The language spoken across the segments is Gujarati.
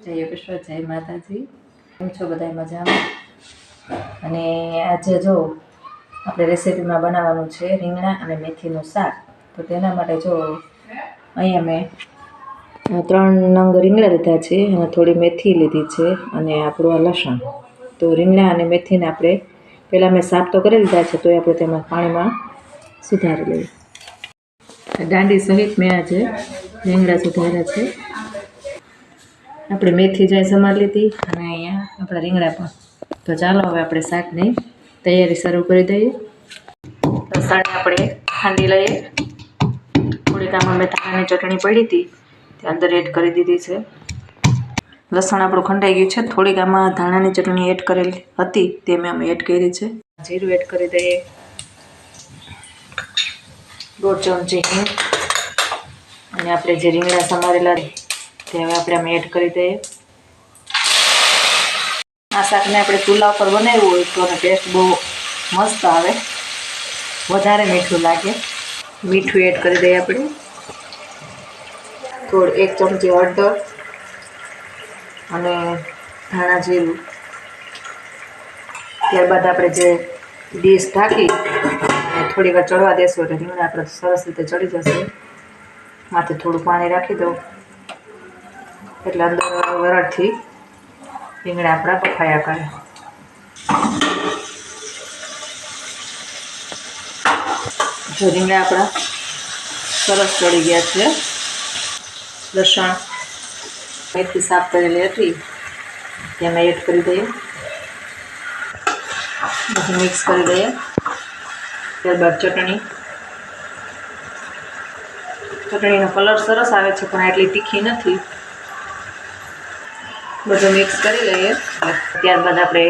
જય યોગેશ્વર, જય માતાજી। કેમ છો બધા મજામાં? અને આજે જો આપણે રેસીપીમાં બનાવવાનું છે રીંગણા અને મેથીનું શાક। તો તેના માટે જો અહીંયા મેં 3 નંગ રીંગણા લીધા છે અને થોડી મેથી લીધી છે અને આપણું આ લસણ। તો રીંગણા અને મેથીને આપણે પહેલાં મેં સાફ તો કરી લીધા છે, તો આપણે તેમાં પાણીમાં સુધારી લઈએ। દાંડી સહિત મેં આજે રીંગણા સુધાર્યા છે। આપણે મેથી જાય સમાર લીધી અને અહીંયા આપણા રીંગણા પણ। તો ચાલો હવે આપણે શાકની તૈયારી શરૂ કરી દઈએ। લસણ આપણે ખાંડી લઈએ। થોડીક આમાં મેં ધાણાની ચટણી પડી હતી તે અંદર એડ કરી દીધી છે। લસણ આપણું ખંડાઈ ગયું છે। થોડીક આમાં ધાણાની ચટણી એડ કરેલી હતી તે મેં આમાં એડ કરી છે। જીરું એડ કરી દઈએ, 1.5 ચમચી હિંગ અને આપણે જે રીંગણા સમારેલા તે હવે આપણે આમાં એડ કરી દઈએ। આ શાકને આપણે ચૂલા ઉપર બનાવ્યું હોય તો ટેસ્ટ બહુ મસ્ત આવે, વધારે મીઠું લાગે। મીઠું એડ કરી દઈએ આપણે, 1 ચમચી હળદર અને ધાણા જીરું। ત્યારબાદ આપણે જે ડીશ ઢાંકી અને થોડી વાર ચડવા દેશું એટલે રીંગણા આપણે સરસ રીતે ચડી જશે। માથે થોડું પાણી રાખી દઉં એટલે અંદર વરાળથી રીંગણા આપણા બફાયા કરે। જો રીંગણા આપણા સરસ ચડી ગયા છે। લસણ મેથી સાફ કરેલી હતી તેમાં એડ કરી દઈએ, બધું મિક્સ કરી દઈએ। ત્યારબાદ ચટણીનો કલર સરસ આવે છે પણ આટલી તીખી નથી। બધું મિક્સ કરી લઈએ। ત્યારબાદ આપણે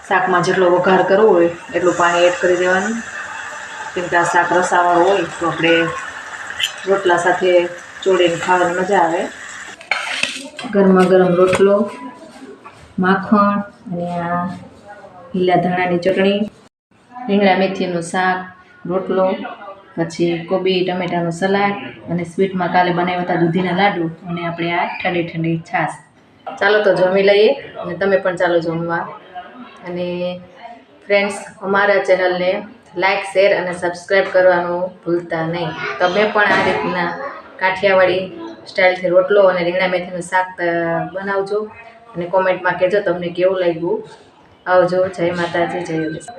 શાકમાં જેટલો વઘાર કરવો હોય એટલું પાણી એડ કરી દેવાનું, કેમ કે આ શાક રસાવાળું હોય તો આપણે રોટલા સાથે ચોળીને ખાવાની મજા આવે। ગરમા ગરમ રોટલો, માખણ અને આ લીલા ધાણાની ચટણી, રીંગણા મેથીનું શાક, રોટલો, પછી કોબી ટમેટાનું સલાડ અને સ્વીટમાં કાલે બનાવ્યા હતા દૂધીના લાડુ અને આપણે આ ઠંડી ઠંડી છાશ। ચાલો તો જમી લઈએ અને તમે પણ ચાલો જમવા। અને ફ્રેન્ડ્સ, અમારા ચેનલને લાઇક, શેર અને સબસ્ક્રાઈબ કરવાનું ભૂલતા નહીં। તમે પણ આ રીતના કાઠિયાવાડી સ્ટાઇલથી રોટલો અને રીંગણા મેથીનું શાક બનાવજો અને કોમેન્ટમાં કહેજો તમને કેવું લાગ્યું। આવજો, જય માતાજી, જય યોગેશ્વર।